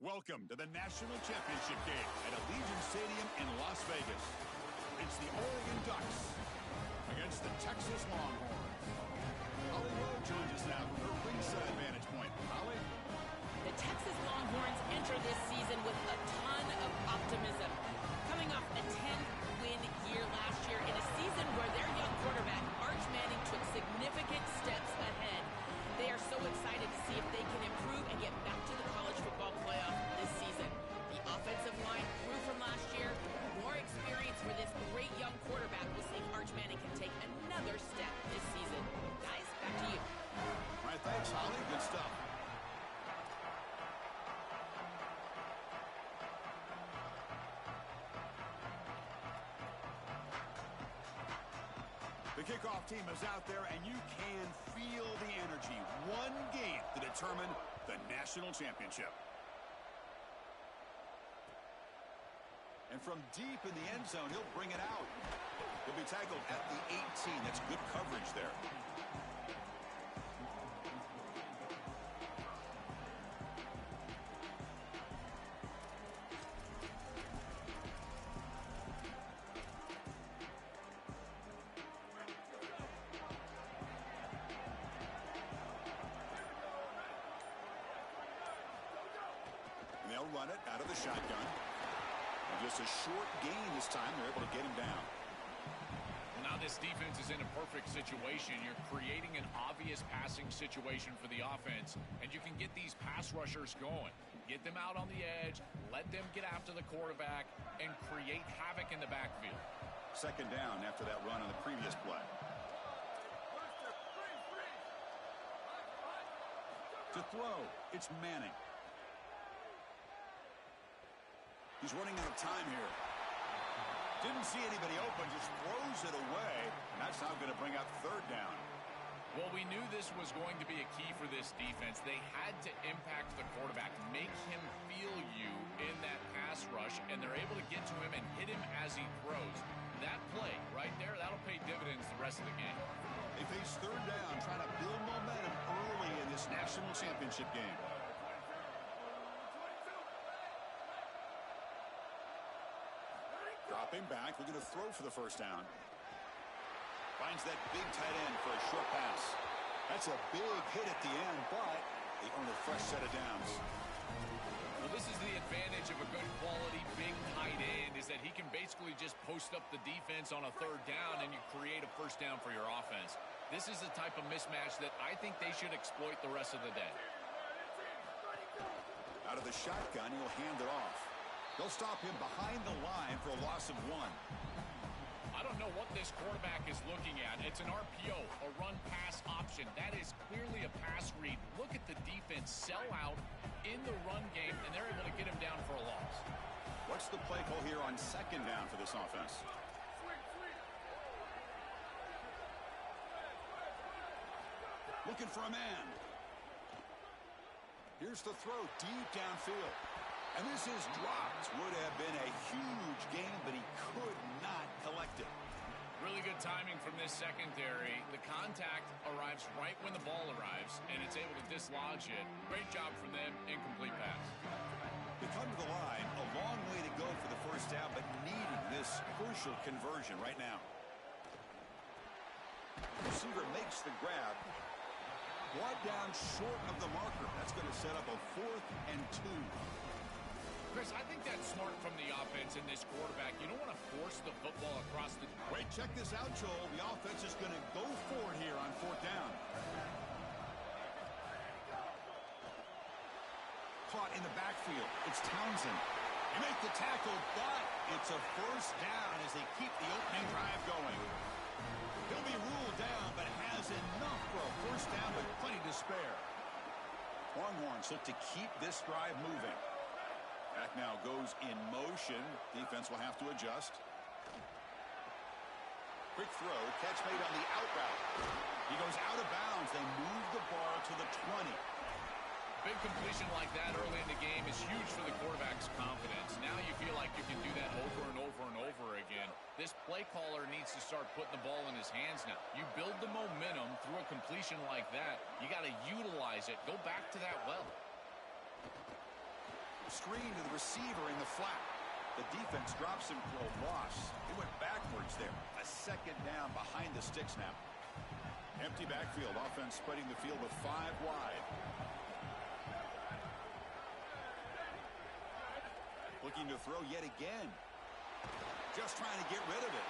Welcome to the National Championship game at Allegiant Stadium in Las Vegas. It's the Oregon Ducks against the Texas Longhorns. Holly Rowe joins us now from her ringside vantage point. Holly? The Texas Longhorns enter this season with a ton of optimism. Coming off a 10-win year last year in a season where their young quarterback, Arch Manning, took significant steps ahead. They are so excited to see if they can improve and get back to the college football playoff this season. The offensive line grew from last year. More experience for this great young quarterback. We'll see if Arch Manning can take another step this season. Guys, back to you. All right, thanks, Holly. Good stuff. The kickoff team is out there, and you can feel the energy. One game to determine the national championship. And from deep in the end zone, he'll bring it out. He'll be tackled at the 18. That's good coverage there. They'll run it out of the shotgun. And just a short gain this time. They're able to get him down. Well, now this defense is in a perfect situation. You're creating an obvious passing situation for the offense, and you can get these pass rushers going. Get them out on the edge, let them get after the quarterback, and create havoc in the backfield. Second down after that run on the previous play. To throw, it's Manning. He's running out of time here. Didn't see anybody open, just throws it away. And that's now going to bring up third down. Well, we knew this was going to be a key for this defense. They had to impact the quarterback, make him feel you in that pass rush, and they're able to get to him and hit him as he throws. That play right there, that'll pay dividends the rest of the game. They face third down, trying to build momentum early in this national championship game. Dropping back, looking to throw for the first down. Finds that big tight end for a short pass. That's a big hit at the end, but they earn a fresh set of downs. Well, this is the advantage of a good quality big tight end, is that he can basically just post up the defense on a third down and you create a first down for your offense. This is the type of mismatch that I think they should exploit the rest of the day. Out of the shotgun, he'll hand it off. They'll stop him behind the line for a loss of 1. I don't know what this quarterback is looking at. It's an RPO, a run-pass option. That is clearly a pass read. Look at the defense sell out in the run game, and they're able to get him down for a loss. What's the play call here on second down for this offense? Looking for a man. Here's the throw deep downfield. And this is dropped. Would have been a huge gain, but he could not collect it. Really good timing from this secondary. The contact arrives right when the ball arrives, and it's able to dislodge it. Great job from them. Incomplete pass. They come to the line. A long way to go for the first down, but needing this crucial conversion right now. Receiver makes the grab. Brought down short of the marker. That's going to set up a 4th and 2. Chris, I think that's smart from the offense and this quarterback. You don't want to force the football across the... Wait, check this out, Joel. The offense is going to go for it here on 4th down. Caught in the backfield. It's Townsend. They make the tackle, but it's a first down as they keep the opening drive going. He'll be ruled down, but has enough for a first down with plenty to spare. Longhorns look to keep this drive moving. Back now goes in motion. Defense will have to adjust. Quick throw. Catch made on the out route. He goes out of bounds. They move the ball to the 20. Big completion like that early in the game is huge for the quarterback's confidence. Now you feel like you can do that over and over and over again. This play caller needs to start putting the ball in his hands now. You build the momentum through a completion like that. You got to utilize it. Go back to that well. screen to the receiver in the flat. The defense drops him for a loss. He went backwards there. A second down behind the sticks now. Empty backfield. Offense spreading the field with 5 wide. Looking to throw yet again. Just trying to get rid of it.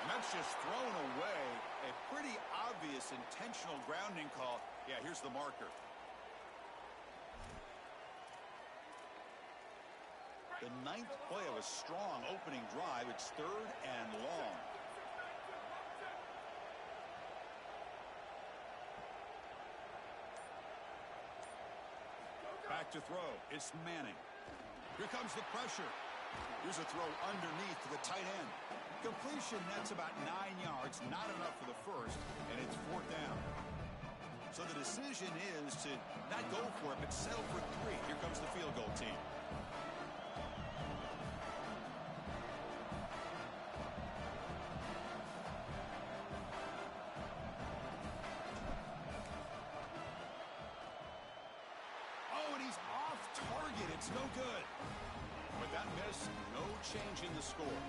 And that's just thrown away. A pretty obvious intentional grounding call. Yeah, here's the marker. The 9th play of a strong opening drive. It's 3rd and long. Back to throw. It's Manning. Here comes the pressure. Here's a throw underneath to the tight end. Completion, that's about 9 yards. Not enough for the first, and it's 4th down. So the decision is to not go for it, but settle for 3. Here comes the field goal team. Oh, and he's off target. It's no good. With that miss, no change in the score.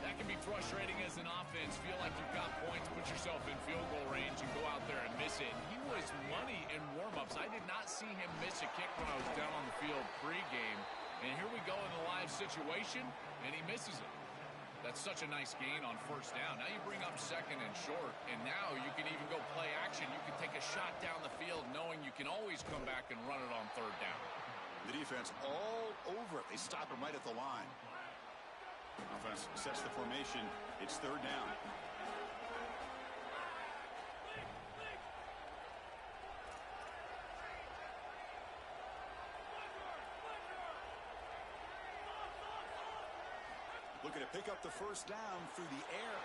That can be frustrating as an offense. Feel like you've got points, put yourself in field goal range, and go out there and miss it. He was money in warm-ups. I did not see him miss a kick when I was down on the field pregame. And here we go in the live situation, and he misses it. That's such a nice gain on 1st down. Now you bring up 2nd and short, and now you can even go play action. You can take a shot down the field knowing you can always come back and run it on 3rd down. The defense all over it. They stop him right at the line. Offense sets the formation. It's 3rd down. Looking to pick up the 1st down through the air.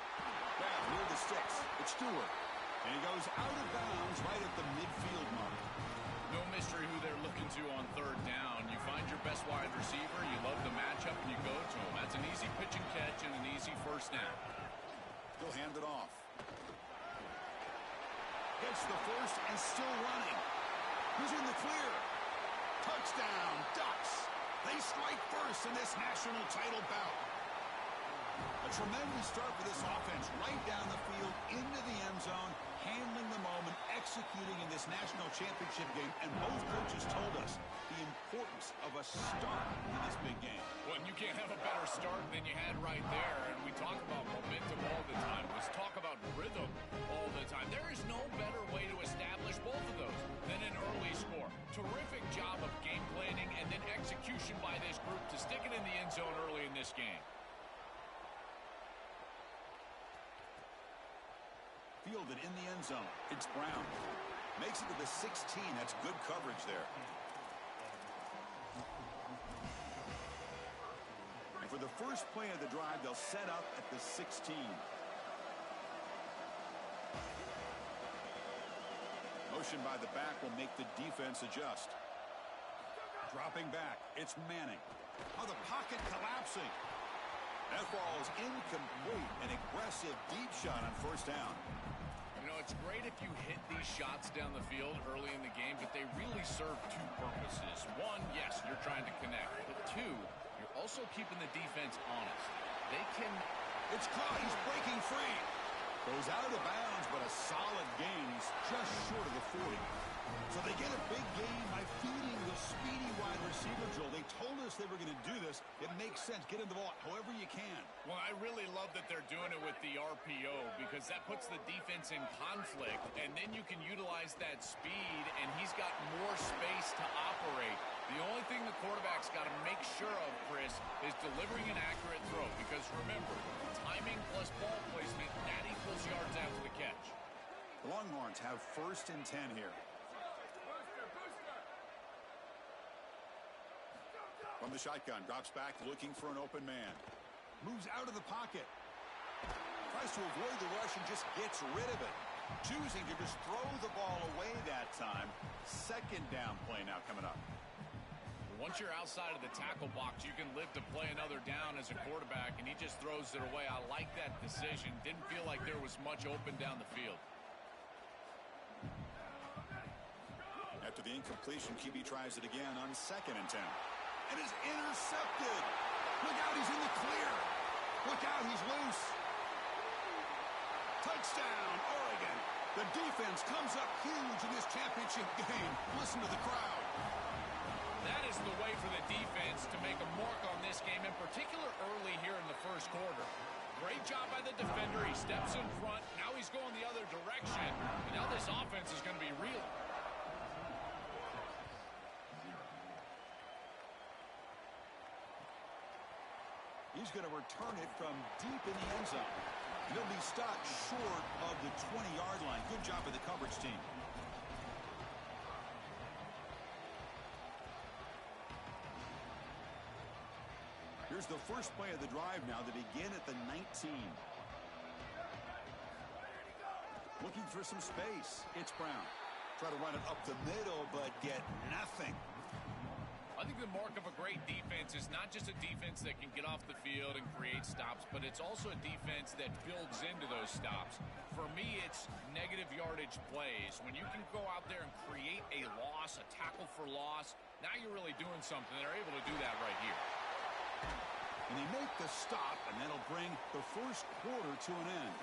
Down near the sticks. It's Stewart. And he goes out of bounds right at the midfield mark. No mystery who they're looking to on 3rd down. You find your best wide receiver, you love the matchup, and you go to him. That's an easy pitch and catch and an easy 1st down. He'll hand it off. Gets the first and still running. He's in the clear. Touchdown, Ducks. They strike first in this national title bout. A tremendous start for this offense. Right down the field, into the end zone, handling the moment, executing in this national championship game. And both coaches told us the importance of a start in this big game. Well, you can't have a better start than you had right there. And we talk about momentum all the time. Let's talk about rhythm all the time. There is no better way to establish both of those than an early score. Terrific job of game planning and then execution by this group to stick it in the end zone early in this game. Fielded in the end zone. It's Brown. Makes it to the 16. That's good coverage there. And for the first play of the drive, they'll set up at the 16. Motion by the back will make the defense adjust. Dropping back. It's Manning. Oh, the pocket collapsing. That ball is incomplete. An aggressive deep shot on 1st down. You know, it's great if you hit these shots down the field early in the game, but they really serve 2 purposes. 1, yes, you're trying to connect. But 2, you're also keeping the defense honest. They can... It's caught. He's breaking free. Goes out of bounds, but a solid gain. He's just short of the 40. So they get a big gain by feeding the speedy wide receiver, Joel. They told us they were going to do this. It makes sense. Get him the ball however you can. Well, I really love that they're doing it with the RPO because that puts the defense in conflict, and then you can utilize that speed, and he's got more space to operate. The only thing the quarterback's got to make sure of, Chris, is delivering an accurate throw because, remember, timing plus ball placement, that equals yards after the catch. The Longhorns have 1st and 10 here. From the shotgun, drops back, looking for an open man. Moves out of the pocket. Tries to avoid the rush and just gets rid of it. Choosing to just throw the ball away that time. 2nd down play now coming up. Once you're outside of the tackle box, you can live to play another down as a quarterback, and he just throws it away. I like that decision. Didn't feel like there was much open down the field. After the incompletion, QB tries it again on 2nd and 10. and is intercepted. Look out, he's in the clear. Look out, he's loose. Touchdown, Oregon. The defense comes up huge in this championship game. Listen to the crowd. That is the way for the defense to make a mark on this game, in particular early here in the first quarter. Great job by the defender. He steps in front. Now he's going the other direction. And now this offense is going to be real. He's going to return it from deep in the end zone. He'll be stopped short of the 20-yard line. Good job by the coverage team. Here's the first play of the drive now. They begin at the 19. Looking for some space. It's Brown. Try to run it up the middle, but get nothing. I think the mark of a great defense is not just a defense that can get off the field and create stops, but it's also a defense that builds into those stops. For me, it's negative yardage plays. When you can go out there and create a loss, a tackle for loss, now you're really doing something. They're able to do that right here. And they make the stop, and that'll bring the first quarter to an end.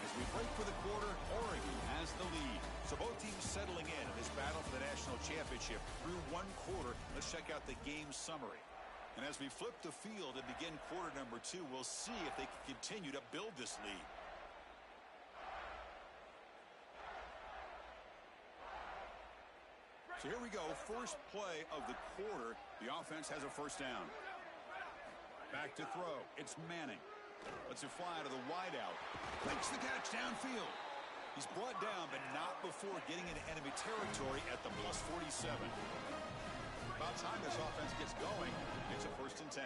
As we break for the quarter, Oregon has the lead. So both teams settling in this battle for the national championship through one quarter. Let's check out the game summary. And as we flip the field and begin quarter number 2, we'll see if they can continue to build this lead. So here we go. First play of the quarter. The offense has a first down. Back to throw. It's Manning. Lets it fly out of the wideout. Makes the catch downfield. He's brought down, but not before getting into enemy territory at the +47. About time this offense gets going. It's a 1st and 10.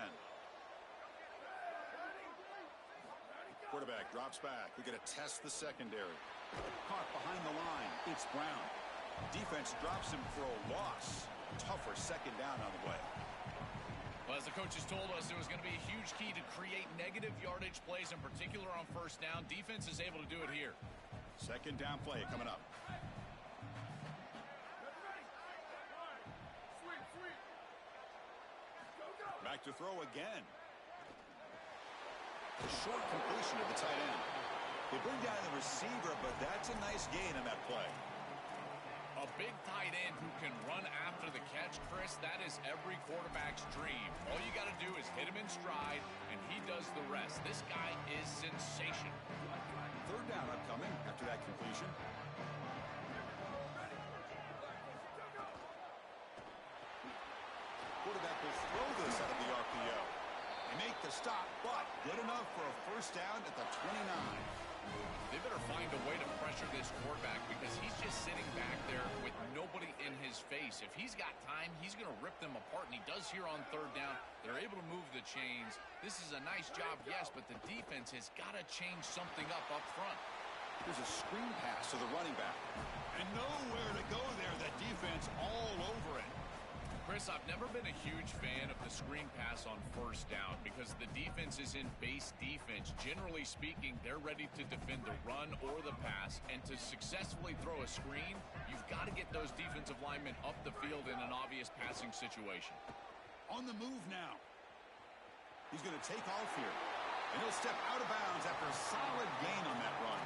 Quarterback drops back. We're going to test the secondary. Caught behind the line. It's Brown. Defense drops him for a loss. Tougher second down on the way. Well, as the coaches told us, it was going to be a huge key to create negative yardage plays, in particular on first down. Defense is able to do it here. Second down play coming up. Back to throw again. A short completion to the tight end. They bring down the receiver, but that's a nice gain on that play. A big tight end who can run after the catch, Chris, that is every quarterback's dream. All you got to do is hit him in stride, and he does the rest. This guy is sensational. Third down upcoming after that completion. Quarterback will throw this out of the RPO. They make the stop, but good enough for a first down at the 29. They better find a way to pressure this quarterback because he's just sitting back there with nobody in his face. If he's got time, he's going to rip them apart, and he does here on third down. They're able to move the chains. This is a nice job, yes, but the defense has got to change something up front. There's a screen pass to the running back. And nowhere to go there. The defense all over it. Chris, I've never been a huge fan of the screen pass on first down because the defense is in base defense. Generally speaking, they're ready to defend the run or the pass, and to successfully throw a screen, you've got to get those defensive linemen up the field in an obvious passing situation. On the move now. He's going to take off here, and he'll step out of bounds after a solid gain on that run.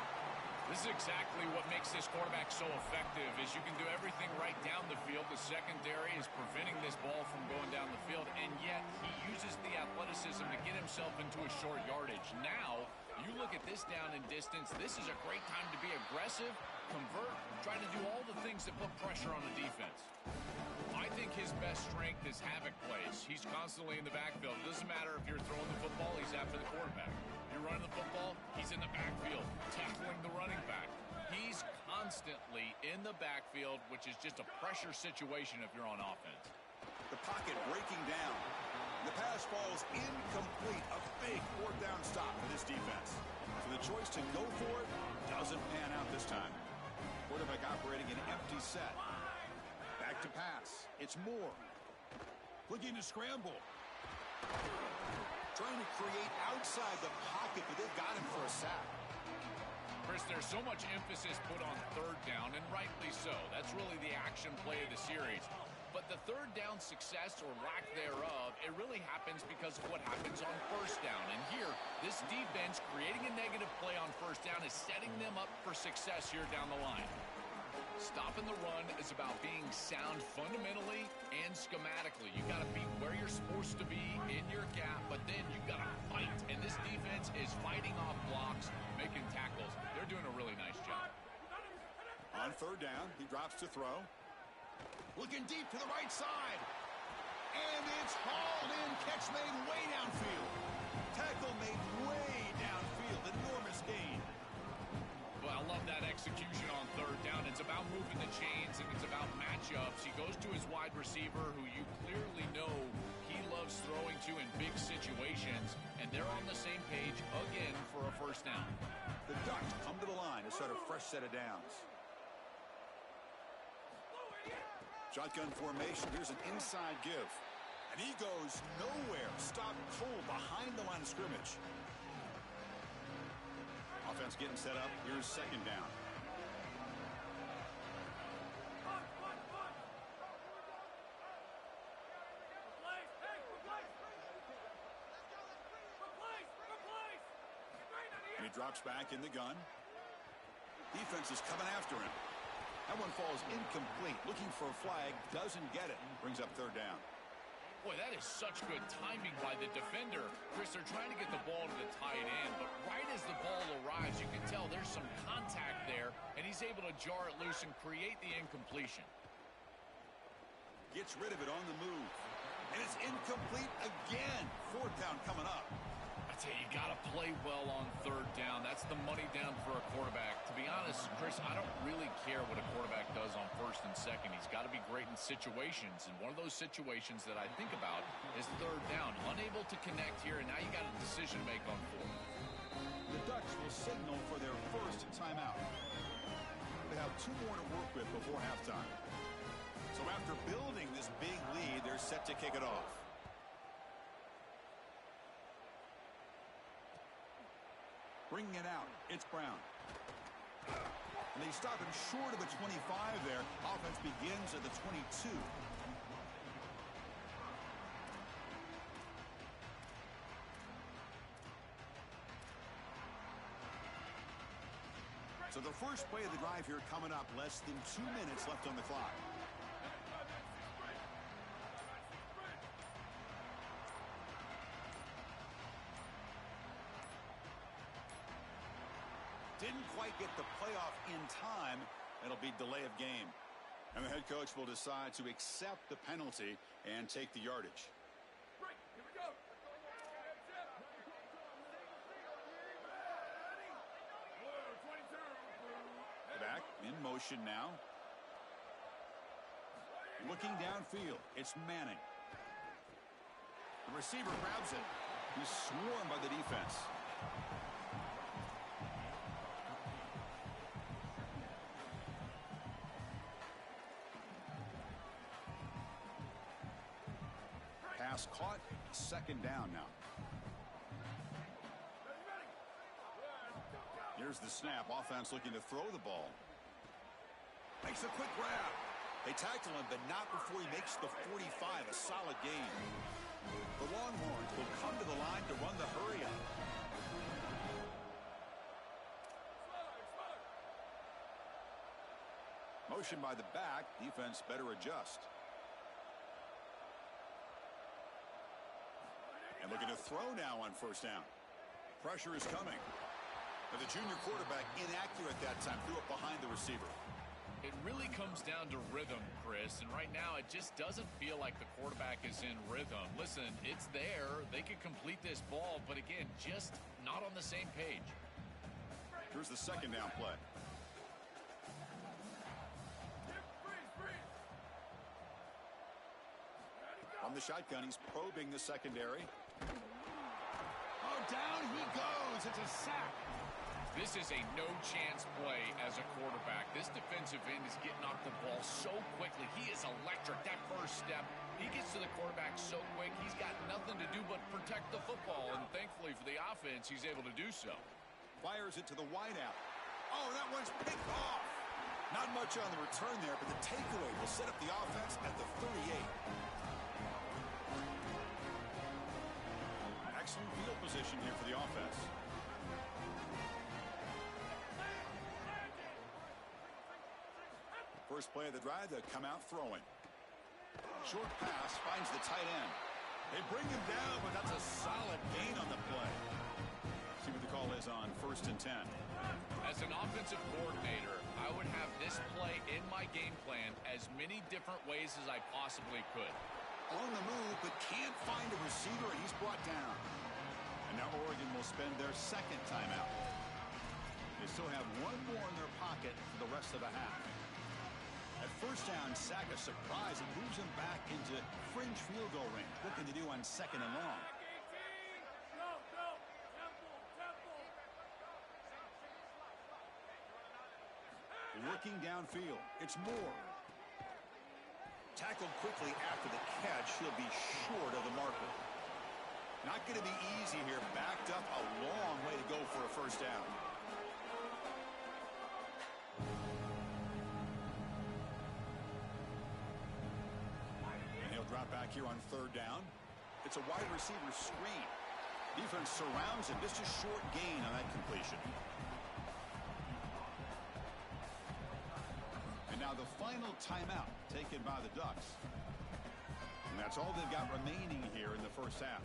This is exactly what makes this quarterback so effective, is you can do everything right down the field. The secondary is preventing this ball from going down the field, and yet he uses the athleticism to get himself into a short yardage. Now, you look at this down and distance, this is a great time to be aggressive, convert, try to do all the things that put pressure on the defense. I think his best strength is havoc plays. He's constantly in the backfield. It doesn't matter if you're throwing the football, he's after the quarterback. You're running the football, he's in the backfield, tackling the running back. He's constantly in the backfield, which is just a pressure situation if you're on offense. The pocket breaking down. The pass falls incomplete. A big fourth down stop for this defense. So the choice to go for it doesn't pan out this time. Quarterback operating an empty set. Back to pass. It's Moore. Looking to scramble. Trying to create outside the pocket, but they've got him for a sack. Chris, there's so much emphasis put on third down, and rightly so. That's really the action play of the series. But the third down success or lack thereof, it really happens because of what happens on first down. And here, this defense creating a negative play on first down is setting them up for success here down the line. Stopping the run is about being sound fundamentally and schematically. You got to be where you're supposed to be in your gap, but then you got to fight. And this defense is fighting off blocks, making tackles. They're doing a really nice job. On third down, he drops to throw. Looking deep to the right side. And it's hauled in. Catch made way downfield. Tackle made way downfield. Enormous gain. Well, I love that execution on third down. It's about moving the chains, and it's about matchups. He goes to his wide receiver, who you clearly know he loves throwing to in big situations, and they're on the same page again for a first down. The Ducks come to the line to start a fresh set of downs. Shotgun formation. Here's an inside give. And he goes nowhere. Stopped cold behind the line of scrimmage. Offense getting set up. Here's second down. And he drops back in the gun. Defense is coming after him. That one falls incomplete. Looking for a flag. Doesn't get it. Brings up third down. Boy, that is such good timing by the defender. Chris, they're trying to get the ball to the tight end, but right as the ball arrives, you can tell there's some contact there, and he's able to jar it loose and create the incompletion. Gets rid of it on the move. And it's incomplete again. Fourth down coming up. I tell you, you got to play well on third down. That's the money down for a quarterback. To be honest, Chris, I don't really care what a quarterback does on first and second. He's got to be great in situations, and one of those situations that I think about is third down. Unable to connect here, and now you got a decision to make on fourth. The Ducks will signal for their first timeout. They have 2 more to work with before halftime. So after building this big lead, they're set to kick it off. Bringing it out, it's Brown. And they stop him short of the 25 there. Offense begins at the 22. So the first play of the drive here coming up. Less than 2 minutes left on the clock. Didn't quite get the playoff in time. It'll be delay of game. And the head coach will decide to accept the penalty and take the yardage. Here we go. Back in motion now. Looking downfield. It's Manning. The receiver grabs it. He's swarmed by the defense. Pass caught. Second down now. Here's the snap. Offense looking to throw the ball. Makes a quick grab. They tackle him, but not before he makes the 45. A solid gain. The Longhorns will come to the line to run the hurry up. Motion by the back. Defense better adjust. And looking to throw now on first down. Pressure is coming. But the junior quarterback inaccurate that time. Threw it behind the receiver. It really comes down to rhythm, Chris, and right now it just doesn't feel like the quarterback is in rhythm. Listen, it's there. They could complete this ball, but again, just not on the same page. Here's the second down play. From the shotgun, he's probing the secondary. Oh, down he goes. It's a sack. This is a no-chance play as a quarterback. This defensive end is getting off the ball so quickly. He is electric. That first step, he gets to the quarterback so quick, he's got nothing to do but protect the football. And thankfully for the offense, he's able to do so. Fires it to the wideout. Oh, that one's picked off. Not much on the return there, but the takeaway will set up the offense at the 38. Excellent field position here for the offense. First play of the drive, they come out throwing. Short pass finds the tight end. They bring him down, but that's a solid gain on the play. See what the call is on 1st and 10. As an offensive coordinator, I would have this play in my game plan as many different ways as I possibly could. On the move, but can't find a receiver, and he's brought down. And now Oregon will spend their second timeout. They still have one more in their pocket for the rest of the half. At first down, sack a surprise. It moves him back into fringe field goal range. Looking to do on 2nd and long. Working downfield. It's Moore. Tackled quickly after the catch. He'll be short of the marker. Not going to be easy here. Backed up a long way to go for a first down. And he'll drop back here on 3rd down. It's a wide receiver screen. Defense surrounds him. Just a short gain on that completion. And now the final timeout taken by the Ducks. And that's all they've got remaining here in the first half.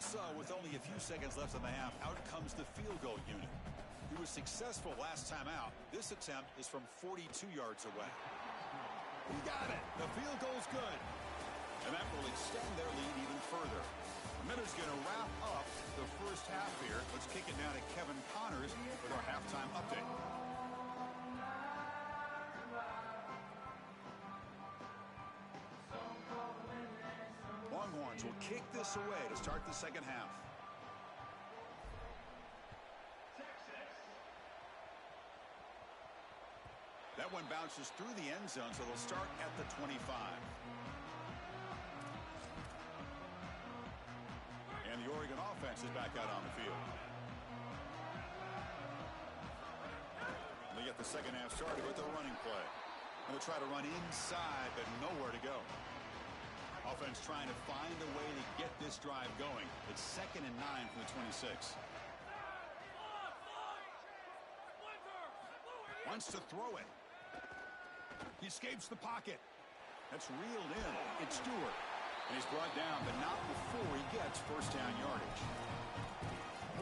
So, with only a few seconds left in the half, out comes the field goal unit. He was successful last time out. This attempt is from 42 yards away. He got it. The field goal's good. And that will extend their lead even further. Miller's going to wrap up the first half here. Let's kick it down to Kevin Connors with our halftime update. Longhorns will kick this away to start the second half. That one bounces through the end zone, so they'll start at the 25. And the Oregon offense is back out on the field. They get the second half started with a running play. And they'll try to run inside, but nowhere to go. Offense trying to find a way to get this drive going. It's 2nd and 9 from the 26. Wants to throw it. He escapes the pocket. That's reeled in. It's Stewart. And he's brought down, but not before he gets first down yardage.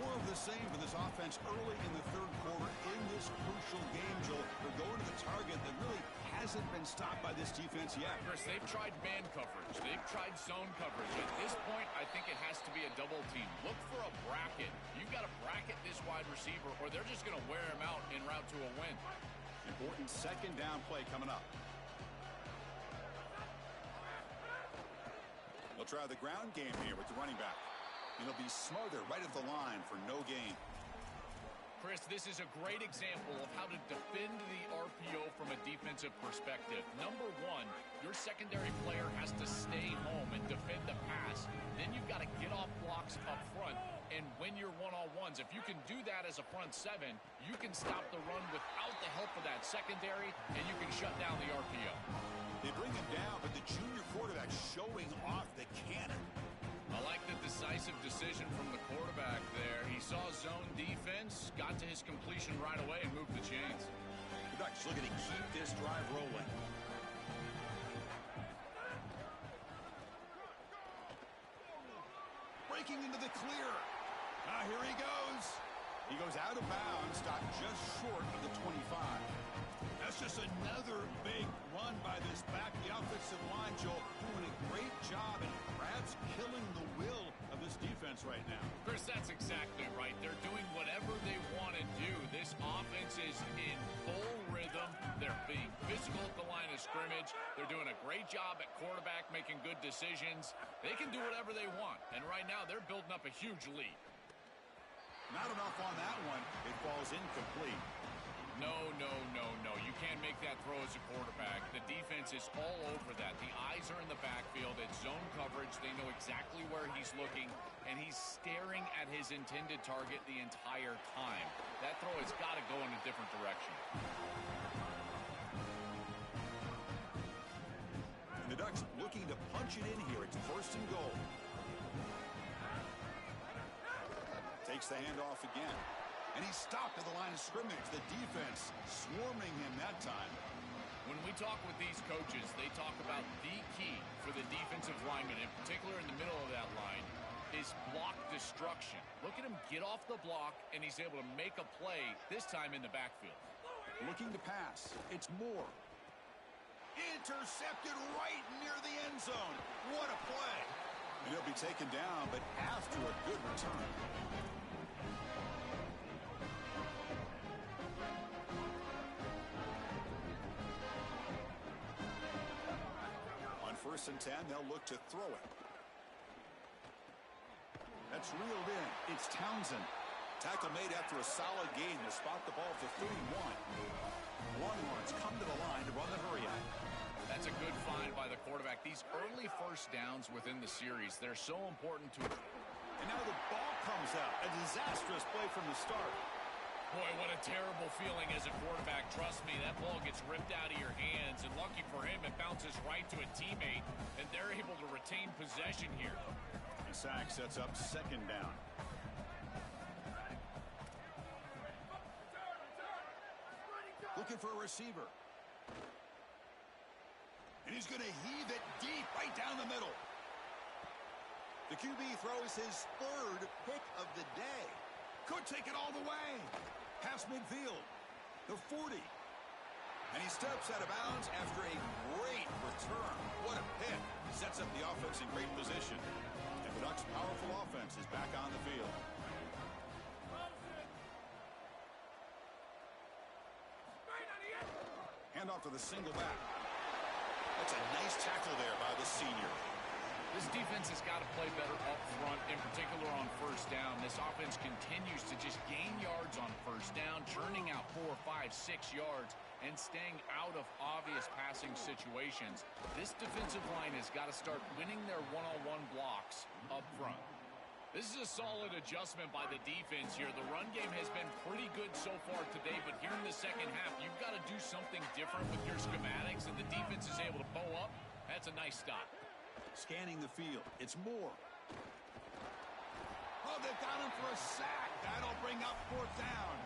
More of the same for this offense early in the 3rd quarter in this crucial game, Joel. They're going to the target that really hasn't been stopped by this defense yet. Chris, they've tried man coverage. They've tried zone coverage. At this point, I think it has to be a double team. Look for a bracket. You've got to bracket this wide receiver, or they're just going to wear him out en route to a win. Important second down play coming up. They'll try the ground game here with the running back. And he'll be smothered right at the line for no gain. Chris, this is a great example of how to defend the RPO from a defensive perspective. Number one, your secondary player has to stay home and defend the pass. Then you've got to get off blocks up front and win your one-on-ones. If you can do that as a front seven, you can stop the run without the help of that secondary, and you can shut down the RPO. They bring him down, but the junior quarterback showing off the cannon. I like the decisive decision from the quarterback there. He saw zone defense, got to his completion right away, and moved the chains. The Ducks looking to keep this drive rolling. Breaking into the clear. Now here he goes. He goes out of bounds, stopped just short of the 25. That's just another big run by this back. The offensive line, Joel, doing a great job and perhaps killing the will of this defense right now. Chris, that's exactly right. They're doing whatever they want to do. This offense is in full rhythm. They're being physical at the line of scrimmage. They're doing a great job at quarterback, making good decisions. They can do whatever they want. And right now, they're building up a huge lead. Not enough on that one. It falls incomplete. No. You can't make that throw as a quarterback. The defense is all over that. The eyes are in the backfield. It's zone coverage. They know exactly where he's looking, and he's staring at his intended target the entire time. That throw has got to go in a different direction. punch it in here. It's first and goal. Takes the handoff again. And he's stopped at the line of scrimmage. The defense swarming him that time. When we talk with these coaches, they talk about the key for the defensive lineman, in particular in the middle of that line, is block destruction. Look at him get off the block, and he's able to make a play, this time in the backfield. Looking to pass. It's Moore. Intercepted right near the end zone. What a play. And he'll be taken down, but after a good return. On 1st and 10, they'll look to throw it. That's reeled in. It's Townsend. Tackle made after a solid gain to spot the ball at the 31. Longhorns come to the line to run the hurry out. That's a good find by the quarterback. These early first downs within the series, they're so important to... And now the ball comes out. A disastrous play from the start. Boy, what a terrible feeling as a quarterback. Trust me, that ball gets ripped out of your hands, and lucky for him, it bounces right to a teammate, and they're able to retain possession here. The sack sets up 2nd down. Looking for a receiver. And he's going to heave it deep right down the middle. The QB throws his 3rd pick of the day. Could take it all the way. Past midfield. The 40. And he steps out of bounds after a great return. What a pick. Sets up the offense in great position. And the Ducks' powerful offense is back on the field. Hand off to the single back. That's a nice tackle there by the senior. This defense has got to play better up front, in particular on 1st down. This offense continues to just gain yards on 1st down, churning out 4, 5, 6 yards, and staying out of obvious passing situations. This defensive line has got to start winning their one-on-one blocks up front. This is a solid adjustment by the defense here. The run game has been pretty good so far today, but here in the second half, you've got to do something different with your schematics, and the defense is able to bow up. That's a nice stop. Scanning the field. It's Moore. Oh, they've got him for a sack. That'll bring up 4th down.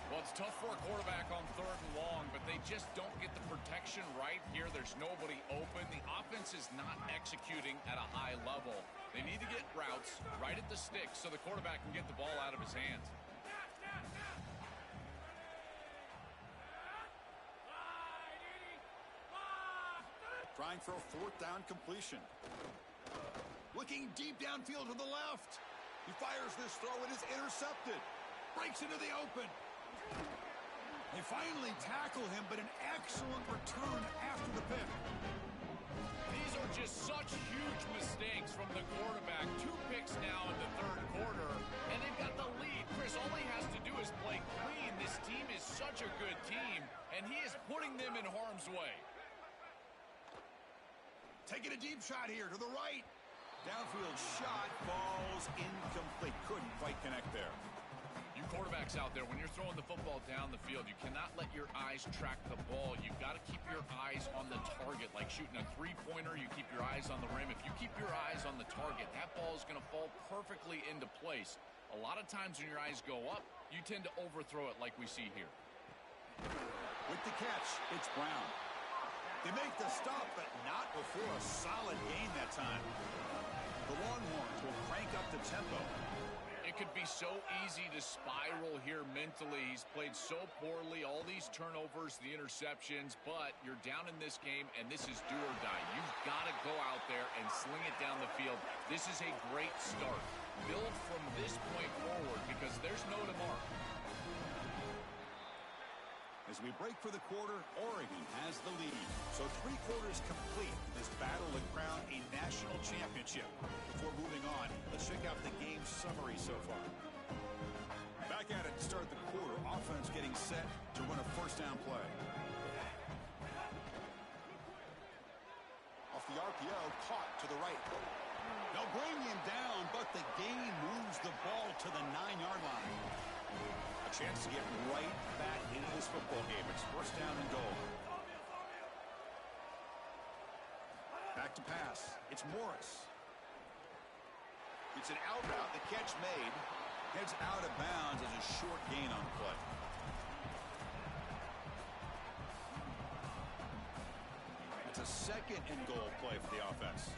Well, it's tough for a quarterback on 3rd and long, but they just don't get the protection right here. There's nobody open. The offense is not executing at a high level. They need to get routes right at the stick so the quarterback can get the ball out of his hands. Trying for a 4th down completion. Looking deep downfield to the left. He fires this throw. It is intercepted. Breaks into the open. They finally tackle him, but an excellent return after the pick. These are just such huge mistakes from the quarterback. 2 picks now in the 3rd quarter, and they've got the lead. Chris, all he has to do is play clean. This team is such a good team, and he is putting them in harm's way. Taking a deep shot here to the right. Downfield shot falls incomplete. Couldn't quite connect there. You quarterbacks out there, when you're throwing the football down the field, you cannot let your eyes track the ball. You've got to keep your eyes on the target. Like shooting a 3-pointer, you keep your eyes on the rim. If you keep your eyes on the target, that ball is going to fall perfectly into place. A lot of times when your eyes go up, you tend to overthrow it like we see here. With the catch, it's Brown. They make the stop, but not before a solid gain that time. The Longhorns will crank up the tempo. It could be so easy to spiral here mentally. He's played so poorly, all these turnovers, the interceptions, but you're down in this game, and this is do or die. You've got to go out there and sling it down the field. This is a great start. Build from this point forward because there's no tomorrow. As we break for the quarter, Oregon has the lead. So 3 quarters complete in this battle to crown a national championship. Before moving on, let's check out the game summary so far. Back at it to start the quarter. Offense getting set to run a 1st down play. Off the RPO, caught to the right. They'll bring him down, but the gain moves the ball to the 9-yard line. A chance to get right back into this football game. It's 1st down and goal. Back to pass. It's Morris. It's an out route. The catch made. Heads out of bounds as a short gain on the play. It's a second and goal play for the offense.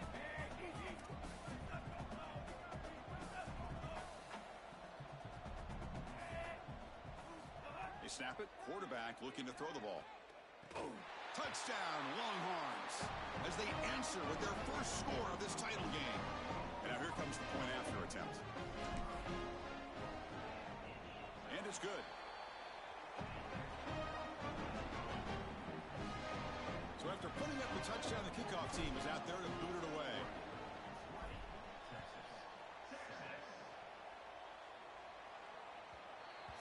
They snap it. Quarterback looking to throw the ball. Boom. Touchdown, Longhorns, as they answer with their first score of this title game. And now here comes the point after attempt. And it's good. So after putting up the touchdown, the kickoff team is out there to boot it away.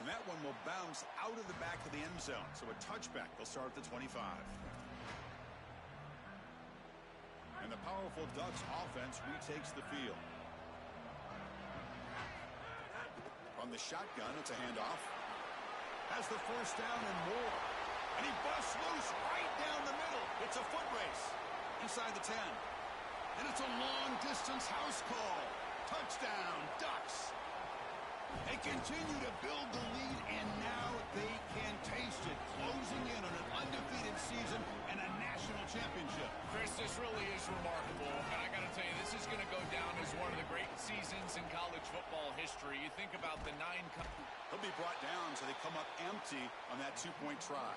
And that one will bounce out of the back of the end zone. So a touchback. They'll start at the 25. And the powerful Ducks offense retakes the field. On the shotgun, it's a handoff. Has the first down and more. And he busts loose right down the middle. It's a foot race. Inside the 10. And it's a long-distance house call. Touchdown, Ducks. They continue to build the lead, and now they can taste it. Closing in on an undefeated season and a national championship. Chris, this really is remarkable. And I got to tell you, this is going to go down as one of the great seasons in college football history. You think about the 9... He'll be brought down, so they come up empty on that two-point try.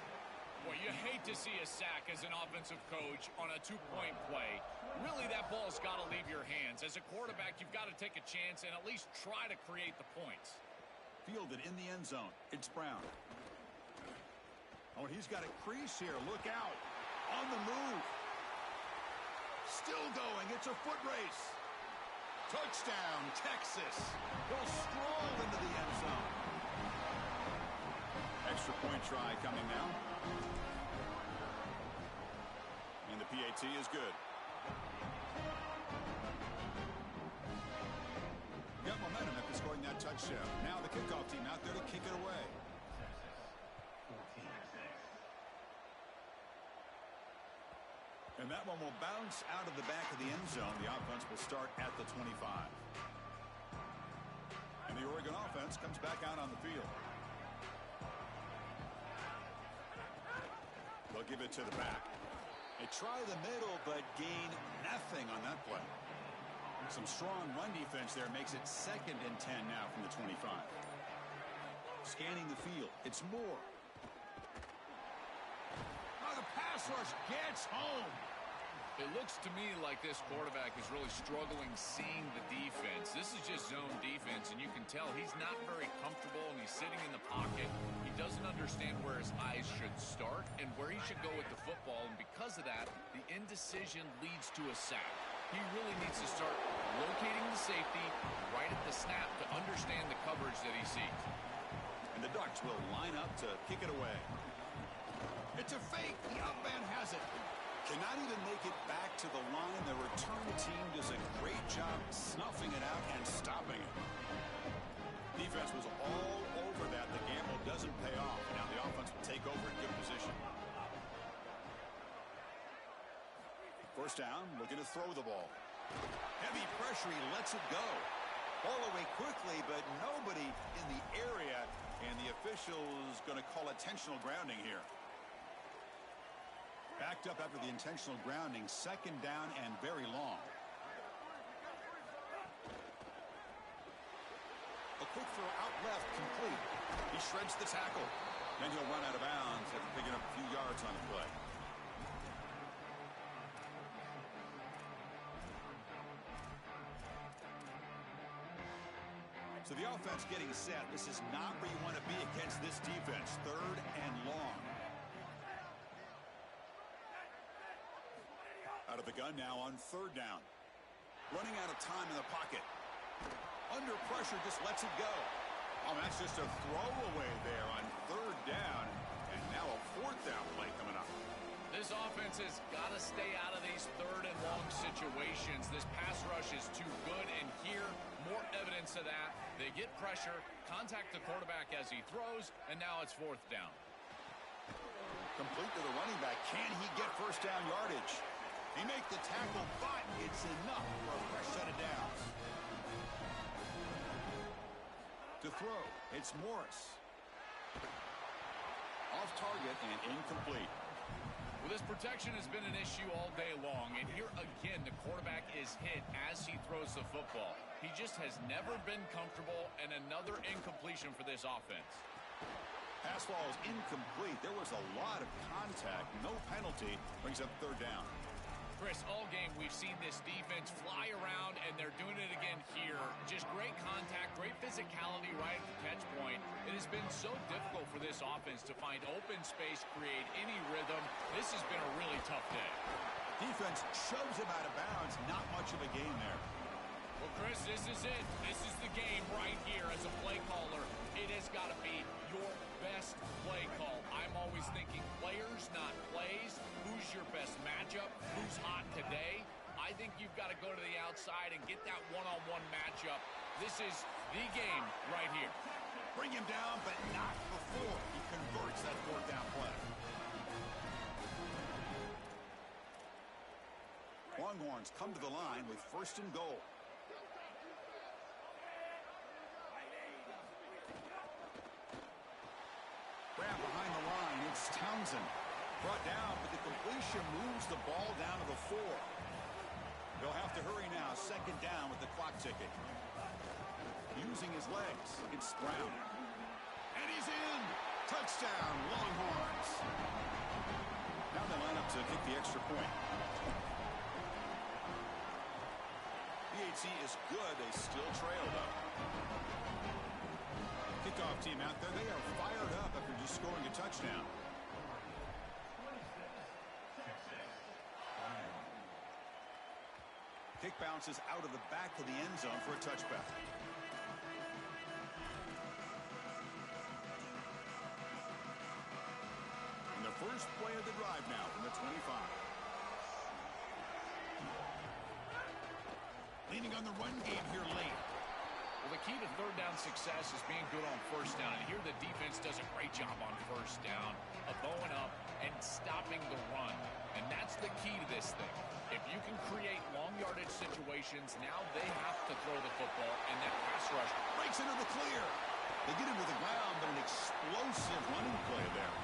Well, you hate to see a sack as an offensive coach on a two-point play. Really, that ball's got to leave your hands. As a quarterback, you've got to take a chance and at least try to create the points. Fielded in the end zone. It's Brown. Oh, and he's got a crease here. Look out. On the move. Still going. It's a foot race. Touchdown, Texas. He'll stroll into the end zone. Extra point try coming now. And the PAT is good. Got momentum after scoring that touchdown. Now the kickoff team out there to kick it away. And that one will bounce out of the back of the end zone. The offense will start at the 25. And the Oregon offense comes back out on the field. They'll give it to the back. They try the middle, but gain nothing on that play. Some strong run defense there makes it 2nd and 10 now from the 25. Scanning the field. It's Moore. Oh, the pass rush gets home. It looks to me like this quarterback is really struggling seeing the defense. This is just zone defense, and you can tell he's not very comfortable, and he's sitting in the pocket. He doesn't understand where his eyes should start and where he should go with the football, and because of that, the indecision leads to a sack. He really needs to start locating the safety right at the snap to understand the coverage that he sees. And the Ducks will line up to kick it away. It's a fake. The up man has it. Cannot even make it back to the line. The return team does a great job snuffing it out and stopping it. Defense was all over that. The gamble doesn't pay off. Now the offense will take over in good position. First down, looking to throw the ball. Heavy pressure, he lets it go. Ball away quickly, but nobody in the area, and the official is going to call intentional grounding here. Backed up after the intentional grounding, 2nd down and very long. A quick throw out left, complete. He shreds the tackle. Then he'll run out of bounds after picking up a few yards on the play. So the offense getting set. This is not where you want to be against this defense. 3rd and long. Out of the gun now on 3rd down. Running out of time in the pocket. Under pressure, just lets it go. Oh, that's just a throwaway there on 3rd down. And now a 4th down play coming up. This offense has got to stay out of these 3rd and long situations. This pass rush is too good, and here, more evidence of that. They get pressure, contact the quarterback as he throws, and now it's 4th down. Complete to the running back. Can he get first down yardage? He makes the tackle, but it's enough for a fresh set of downs. To throw, it's Morris. Off target and incomplete. Well, this protection has been an issue all day long, and here again the quarterback is hit as he throws the football. He just has never been comfortable, and another incompletion for this offense. Pass ball is incomplete. There was a lot of contact. No penalty. Brings up third down. Chris, all game we've seen this defense fly around, and they're doing it again here. Just great contact, great physicality right at the catch point. It has been so difficult for this offense to find open space, create any rhythm. This has been a really tough day. Defense shoves him out of bounds. Not much of a game there. Well, Chris, this is it. This is the game right here as a play caller. It has got to be your best play call. I'm always thinking players, not plays. Who's your best matchup? Who's hot today? I think you've got to go to the outside and get that one-on-one matchup. This is the game right here. Bring him down, but not before he converts that fourth down play. Longhorns come to the line with first and goal. Grab behind the line, it's Townsend. Brought down, but the completion moves the ball down to the 4. They'll have to hurry now, second down with the clock ticking. Using his legs, it's Brown. And he's in! Touchdown, Longhorns! Now they line up to kick the extra point. PHC is good, they still trail though. Kickoff team out there, they are fired up after just scoring a touchdown. Kick bounces out of the back of the end zone for a touchback. And the first play of the drive now from the 25. Leaning on the run game here late. Well, the key to third down success is being good on first down. And here the defense does a great job on first down of bowing up and stopping the run. And that's the key to this thing. If you can create long yardage situations, now they have to throw the football, and that pass rush breaks into the clear. They get him to the ground, but an explosive running play there.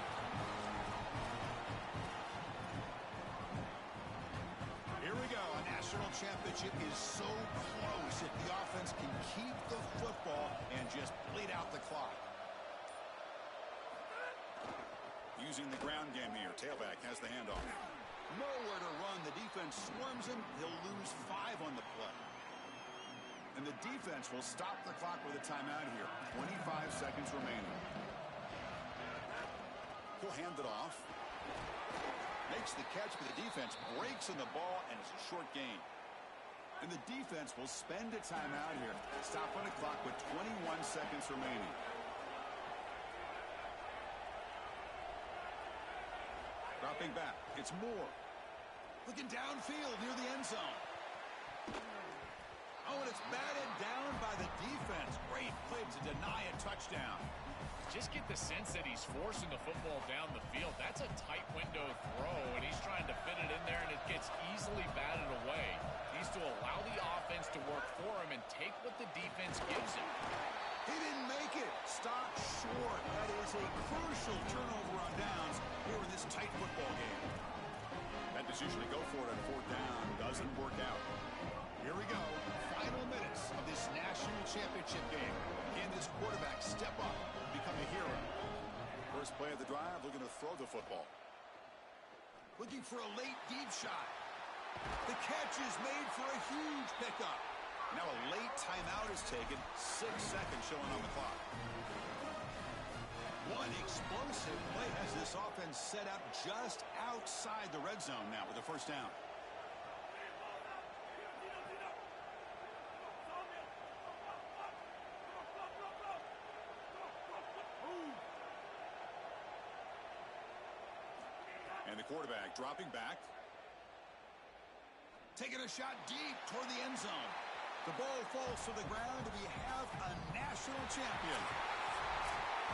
Here we go. A national championship is so close if the offense can keep the football and just bleed out the clock. Using the ground game here. Tailback has the handoff. Nowhere to run. The defense swarms him. He'll lose 5 on the play. And the defense will stop the clock with a timeout here. 25 seconds remaining. He'll hand it off. Makes the catch, but the defense breaks in the ball, and it's a short gain. And the defense will spend a timeout here. Stop on the clock with 21 seconds remaining. Dropping back. It's Moore. Looking downfield near the end zone. Oh, and it's batted down by the defense. Great play to deny a touchdown. Just get the sense that he's forcing the football down the field. That's a tight window throw, and he's trying to fit it in there, and it gets easily batted away. He needs to allow the offense to work for him and take what the defense gives him. He didn't make it. Stopped short. That is a crucial turnover on downs here in this tight football game. That decision to go for it on fourth down doesn't work out. Here we go. Final minutes of this national championship game. Can this quarterback step up and become a hero? First play of the drive, looking to throw the football. Looking for a late deep shot. The catch is made for a huge pickup. Now a late timeout is taken. 6 seconds showing on the clock. One explosive play has this offense set up just outside the red zone now with the first down. And the quarterback dropping back. Taking a shot deep toward the end zone. The ball falls to the ground, and we have a national champion.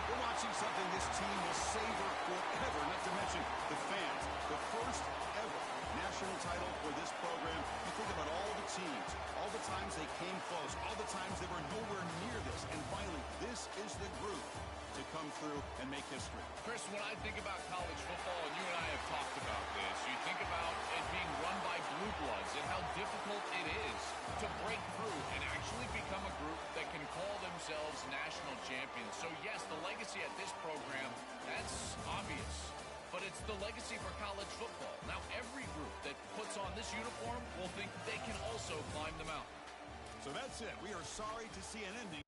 We're watching something this team will savor forever, not to mention the fans. The first ever national title for through and make history. Chris, when I think about college football, and you and I have talked about this, you think about it being run by blue bloods and how difficult it is to break through and actually become a group that can call themselves national champions. So yes, the legacy at this program, that's obvious. But it's the legacy for college football. Now every group that puts on this uniform will think they can also climb the mountain. So that's it. We are sorry to see an ending.